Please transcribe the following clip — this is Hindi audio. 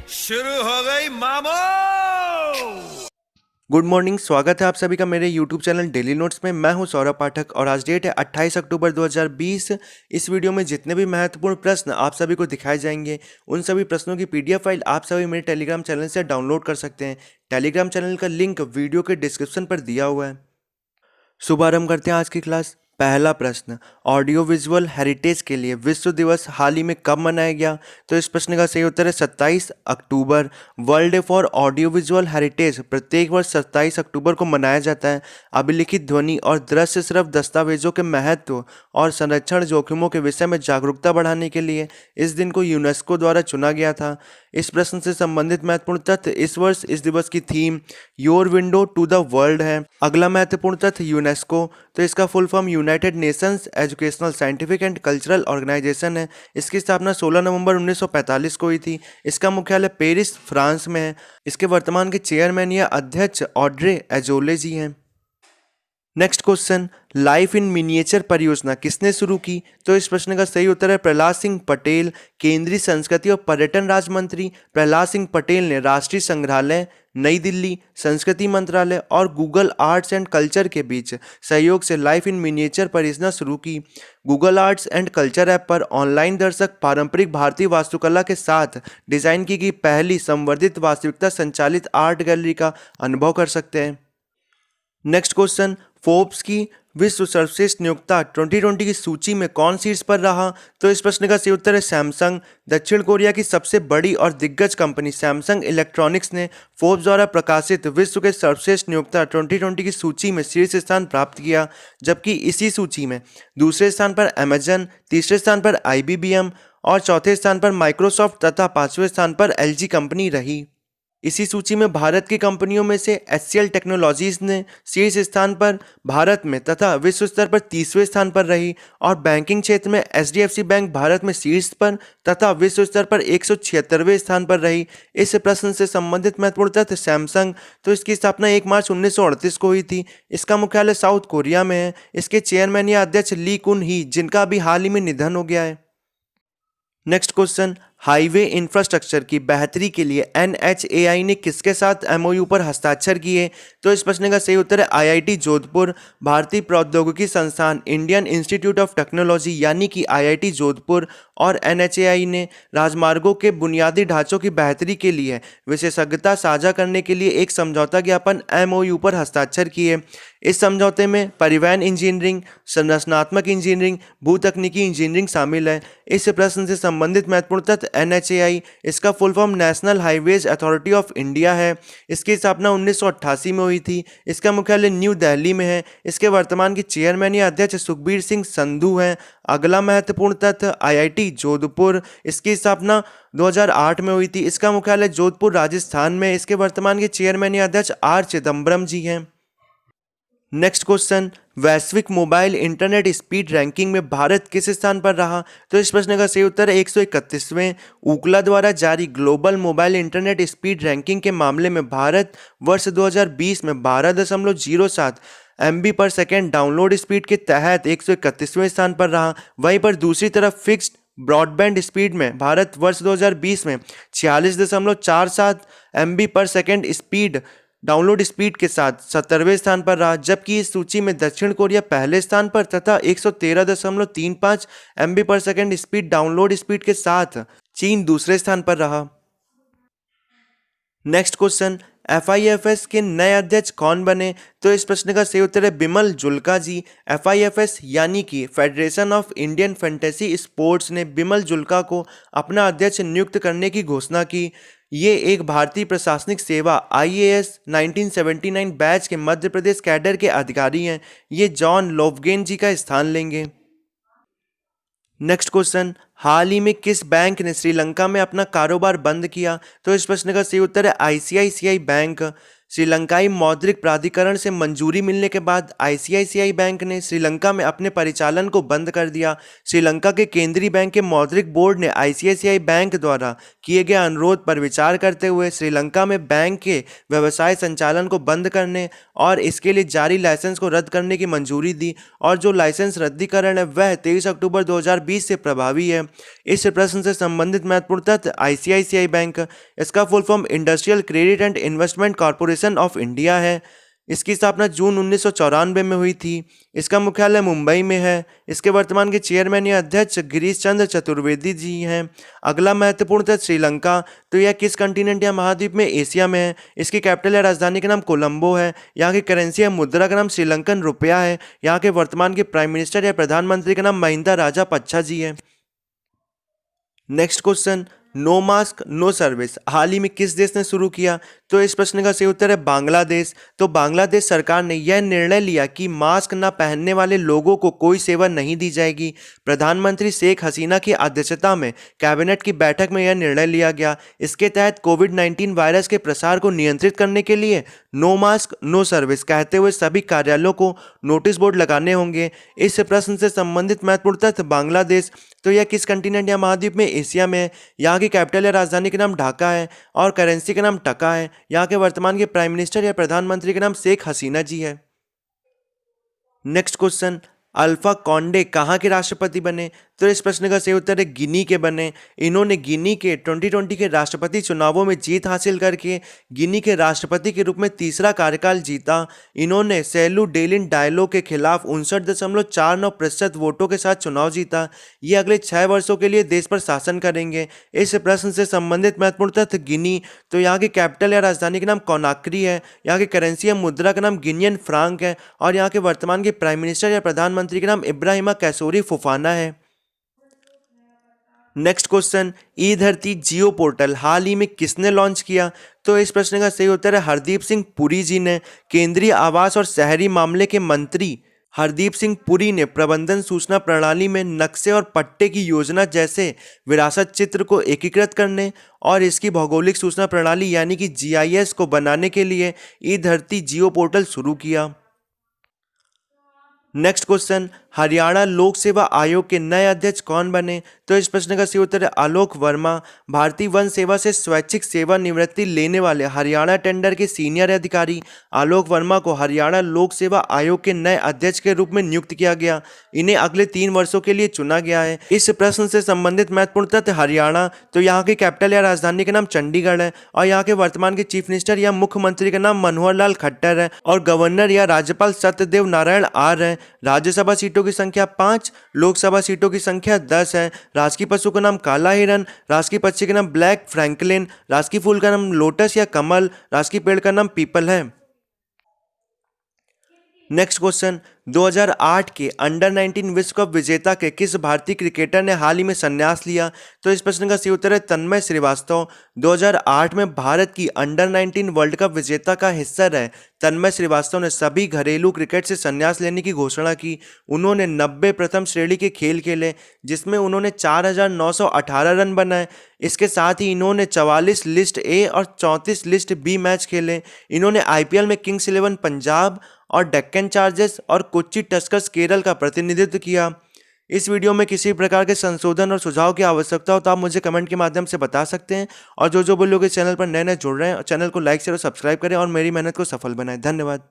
शुरू हो गई मामो। Good morning. स्वागत है आप सभी का मेरे यूट्यूब चैनल डेली नोट्स में। मैं हूं सौरभ पाठक और आज डेट है 28 अक्टूबर 2020। इस वीडियो में जितने भी महत्वपूर्ण प्रश्न आप सभी को दिखाए जाएंगे उन सभी प्रश्नों की पीडीएफ फाइल आप सभी मेरे टेलीग्राम चैनल से डाउनलोड कर सकते हैं। टेलीग्राम चैनल का लिंक वीडियो के डिस्क्रिप्शन पर दिया हुआ है। शुभारंभ करते हैं आज की क्लास। पहला प्रश्न, ऑडियो विजुअल हेरिटेज के लिए विश्व दिवस हाल ही में कब मनाया गया? तो इस प्रश्न का सही उत्तर है 27 अक्टूबर। World day for audio visual heritage प्रत्येक वर्ष 27 अक्टूबर को मनाया जाता है। अभिलिखित ध्वनि और दृश्य श्रव्य दस्तावेजों के महत्व और संरक्षण जोखिमों के विषय में जागरूकता बढ़ाने के लिए इस दिन को यूनेस्को द्वारा चुना गया था। इस प्रश्न से संबंधित महत्वपूर्ण तथ्य, इस वर्ष इस दिवस की theme your window to the world है। अगला महत्वपूर्ण तथ्य, यूनेस्को, तो इसका full form United Nations Educational Scientific and Cultural Organization है। इसकी स्थापना 16 नवंबर 1945 को हुई थी। इसका मुख्यालय पेरिस, फ्रांस में है। इसके वर्तमान के चेयरमैन या अध्यक्ष ऑड्रे एजोले जी हैं। Next question, life in miniature परियोजना किसने शुरू की? तो इस प्रश्न का सही उत्तर है प्रहलाद सिंह पटेल। केंद्रीय संस्कृति और पर्यटन राज्य मंत्री प्रहलाद सिंह पटेल ने राष्ट्रीय संग्रहालय, नई दिल्ली, संस्कृति मंत्रालय और गूगल आर्ट्स एंड कल्चर के बीच सहयोग से लाइफ इन मिनिएचर परियोजना शुरू की। Google arts and culture app पर ऑनलाइन दर्शक पारंपरिक भारतीय वास्तुकला के साथ डिजाइन की गई पहली संवर्धित वास्तविकता संचालित आर्ट गैलरी का अनुभव कर सकते हैं। नेक्स्ट क्वेश्चन, फोर्ब्स की विश्व सर्वश्रेष्ठ नियोक्ता 2020 की सूची में कौन शीर्ष पर रहा? तो इस प्रश्न का सही उत्तर है सैमसंग। दक्षिण कोरिया की सबसे बड़ी और दिग्गज कंपनी सैमसंग इलेक्ट्रॉनिक्स ने फोर्ब्स द्वारा प्रकाशित विश्व के सर्वश्रेष्ठ नियोक्ता 2020 की सूची में शीर्ष स्थान प्राप्त किया। जबकि इसी सूची में दूसरे स्थान पर अमेजन, तीसरे स्थान पर IBM और चौथे स्थान पर माइक्रोसॉफ्ट तथा पांचवें स्थान पर LG कंपनी रही। इसी सूची में भारत की कंपनियों में से HCL टेक्नोलॉजीज ने शीर्ष स्थान पर भारत में तथा विश्व स्तर पर 30वें स्थान पर रही। और बैंकिंग क्षेत्र में HDFC बैंक भारत में शीर्ष पर तथा विश्व स्तर पर 176वें स्थान पर रही। इस प्रश्न से संबंधित महत्वपूर्ण तथ्य, सैमसंग, तो इसकी स्थापना 1 मार्च 1938 को हुई थी। इसका मुख्यालय साउथ कोरिया में है। इसके चेयरमैन या अध्यक्ष ली कुन ही, जिनका अभी हाल ही में निधन हो गया है। नेक्स्ट क्वेश्चन, हाईवे इंफ्रास्ट्रक्चर की बेहतरी के लिए NHAI ने किसके साथ MOU पर हस्ताक्षर किए? तो इस प्रश्न का सही उत्तर है IIT जोधपुर। भारतीय प्रौद्योगिकी संस्थान, इंडियन इंस्टीट्यूट ऑफ टेक्नोलॉजी यानी कि IIT जोधपुर और NHAI ने राजमार्गों के बुनियादी ढांचों की बेहतरी के लिए विशेषज्ञता साझा करने के लिए एक समझौता ज्ञापन MOU पर हस्ताक्षर किए। इस समझौते में परिवहन इंजीनियरिंग, संरचनात्मक इंजीनियरिंग, भूतकनीकी इंजीनियरिंग शामिल है। इस प्रश्न से संबंधित महत्वपूर्ण तथ्य, NHAI, इसका full form national highways authority of India है। इसकी स्थापना 1988 में हुई थी। इसका मुख्यालय न्यू दिल्ली में है। इसके वर्तमान के चेयरमैन या अध्यक्ष सुखबीर सिंह संधू हैं। अगला महत्वपूर्ण तथ्य, IIT जोधपुर, इसकी स्थापना 2008 में हुई थी। इसका मुख्यालय जोधपुर, राजस्थान में। इसके वर्तमान के चेयरमैन या अध्यक्ष R चिदम्बरम जी हैं। नेक्स्ट क्वेश्चन, वैश्विक मोबाइल इंटरनेट स्पीड रैंकिंग में भारत किस स्थान पर रहा? तो इस प्रश्न का सही उत्तर है 131वें। ऊकला द्वारा जारी global mobile internet speed ranking के मामले में भारत वर्ष 2020 में 12.07 MB पर सेकेंड डाउनलोड स्पीड के तहत 131वें स्थान पर रहा। वहीं पर दूसरी तरफ फिक्स्ड ब्रॉडबैंड स्पीड में भारत वर्ष 2020 में 46.47 MB पर सेकेंड स्पीड डाउनलोड स्पीड के साथ 70वें स्थान पर रहा। जबकि इस सूची में दक्षिण कोरिया पहले स्थान पर तथा 113.35 MB पर सेकेंड स्पीड डाउनलोड स्पीड के साथ चीन दूसरे स्थान पर रहा। नेक्स्ट क्वेश्चन, FIFS के नए अध्यक्ष कौन बने? तो इस प्रश्न का सही उत्तर है बिमल जुल्का जी। FIFS यानी कि federation of Indian fantasy sports ने बिमल जुल्का को अपना अध्यक्ष नियुक्त करने की घोषणा की। ये एक भारतीय प्रशासनिक सेवा IAS 1979 बैच के मध्य प्रदेश कैडर के अधिकारी हैं। ये जॉन लोवगेन जी का स्थान लेंगे। नेक्स्ट क्वेश्चन, हाल ही में किस बैंक ने श्रीलंका में अपना कारोबार बंद किया? तो इस प्रश्न का सही उत्तर है ICICI बैंक। श्रीलंकाई मौद्रिक प्राधिकरण से मंजूरी मिलने के बाद आईसीआईसीआई बैंक ने श्रीलंका में अपने परिचालन को बंद कर दिया। श्रीलंका के केंद्रीय बैंक के मौद्रिक बोर्ड ने आईसीआईसीआई बैंक द्वारा किए गए अनुरोध पर विचार करते हुए श्रीलंका में बैंक के व्यवसाय संचालन को बंद करने और इसके लिए जारी लाइसेंस को रद्द करने की मंजूरी दी, और जो लाइसेंस रद्दीकरण है वह 23 अक्टूबर 2020 से प्रभावी है। इस प्रश्न से संबंधित महत्वपूर्ण तथ्य आईसीआईसीआई बैंक, इसका full form industrial credit and investment corporation of India है। इसकी स्थापना जून 1994 में हुई थी। इसका मुख्यालय मुंबई में है। इसके वर्तमान के चेयरमैन या अध्यक्ष गिरीश चंद्र चतुर्वेदी जी हैं। अगला महत्वपूर्ण तथ्य श्रीलंका, तो यह किस कंटिनेंट या महाद्वीप में एशिया में है। इसकी कैपिटल या राजधानी का नाम कोलंबो है। यहाँ की करेंसी या मुद्रा का नाम श्रीलंकन रुपया है। यहाँ के वर्तमान के प्राइम मिनिस्टर या प्रधानमंत्री का नाम महिंदा राजापक्षा जी है। Next question, no mask no service हाल ही में किस देश ने शुरू किया? तो इस प्रश्न का सही उत्तर है बांग्लादेश। तो बांग्लादेश सरकार ने यह निर्णय लिया कि मास्क न पहनने वाले लोगों को कोई सेवा नहीं दी जाएगी। प्रधानमंत्री शेख हसीना की अध्यक्षता में कैबिनेट की बैठक में यह निर्णय लिया गया। इसके तहत कोविड-19 वायरस के प्रसार को नियंत्रित करने के लिए नो मास्क नो सर्विस कहते हुए सभी कार्यालयों को नोटिस बोर्ड लगाने होंगे। इस प्रश्न से संबंधित महत्वपूर्ण तथ्य बांग्लादेश, तो यह किस कंटिनेंट या महाद्वीप में एशिया में है। यहाँ की कैपिटल या राजधानी का नाम ढाका है और करेंसी का नाम टका है। यहाँ के वर्तमान के प्राइम मिनिस्टर या प्रधानमंत्री का नाम शेख हसीना जी है। नेक्स्ट क्वेश्चन, अल्फा कॉन्डे कहाँ के राष्ट्रपति बने? तो इस प्रश्न का सही उत्तर है गिनी के बने। इन्होंने गिनी के 2020 के राष्ट्रपति चुनावों में जीत हासिल करके गिनी के राष्ट्रपति के रूप में तीसरा कार्यकाल जीता। इन्होंने सेलू डेलिन डायलो के खिलाफ 59.49% वोटों के साथ चुनाव जीता। ये अगले 6 वर्षों के लिए देश पर शासन करेंगे। इस प्रश्न से संबंधित महत्वपूर्ण तथ्य गिनी, तो यहाँ की कैपिटल या राजधानी का नाम कोनाक्री है। यहाँ की करेंसी या मुद्रा का नाम गिनियन फ्रांक है और यहाँ के वर्तमान के प्राइम मिनिस्टर या प्रधानमंत्री का नाम इब्राहिमा कैसोरी फुफाना है। नेक्स्ट क्वेश्चन, ई धरती जियो पोर्टल हाल ही में किसने लॉन्च किया? तो इस प्रश्न का सही उत्तर है हरदीप सिंह पुरी जी ने। केंद्रीय आवास और शहरी मामले के मंत्री हरदीप सिंह पुरी ने प्रबंधन सूचना प्रणाली में नक्शे और पट्टे की योजना जैसे विरासत चित्र को एकीकृत करने और इसकी भौगोलिक सूचना प्रणाली यानी कि जीआईएस को बनाने के लिए ई धरती जियो पोर्टल शुरू किया। नेक्स्ट क्वेश्चन, हरियाणा लोक सेवा आयोग के नए अध्यक्ष कौन बने? तो इस प्रश्न का सही उत्तर है आलोक वर्मा। भारतीय वन सेवा से स्वैच्छिक सेवानिवृत्ति लेने वाले हरियाणा टेंडर के सीनियर अधिकारी आलोक वर्मा को हरियाणा लोक सेवा आयोग के नए अध्यक्ष के रूप में नियुक्त किया गया। इन्हें अगले 3 वर्षों के लिए चुना गया है। इस प्रश्न से संबंधित महत्वपूर्ण तथ्य हरियाणा, तो यहाँ की कैपिटल या राजधानी का नाम चंडीगढ़ है और यहाँ के वर्तमान के चीफ मिनिस्टर या मुख्यमंत्री का नाम मनोहर लाल खट्टर है और गवर्नर या राज्यपाल सत्यदेव नारायण आर्य है। राज्यसभा सीटों की संख्या 5, लोकसभा सीटों की संख्या 10 है। राजकीय पशु का नाम काला हिरन, राजकीय पक्षी का नाम ब्लैक फ्रैंकलिन, राजकीय फूल का नाम लोटस या कमल, राजकीय पेड़ का नाम पीपल है। नेक्स्ट क्वेश्चन, 2008 के अंडर 19 विश्व कप विजेता के किस भारतीय क्रिकेटर ने हाल ही में संन्यास लिया? तो इस प्रश्न का सही उत्तर है तन्मय श्रीवास्तव। 2008 में भारत की अंडर 19 वर्ल्ड कप विजेता का हिस्सा रहे तन्मय श्रीवास्तव ने सभी घरेलू क्रिकेट से संन्यास लेने की घोषणा की। उन्होंने 90 प्रथम श्रेणी के खेल खेले जिसमें उन्होंने 4,918 रन बनाए। इसके साथ ही इन्होंने 44 लिस्ट ए और 34 लिस्ट बी मैच खेले। इन्होंने आईपीएल में किंग्स 11 पंजाब और डेक्कन चार्जर्स और कोच्चि टस्कर्स केरल का प्रतिनिधित्व किया। इस वीडियो में किसी प्रकार के संशोधन और सुझाव की आवश्यकता हो तो आप मुझे कमेंट के माध्यम से बता सकते हैं। और जो लोग इस चैनल पर नए जुड़ रहे हैं चैनल को लाइक शेयर और सब्सक्राइब करें और मेरी मेहनत को सफल बनाएं। धन्यवाद।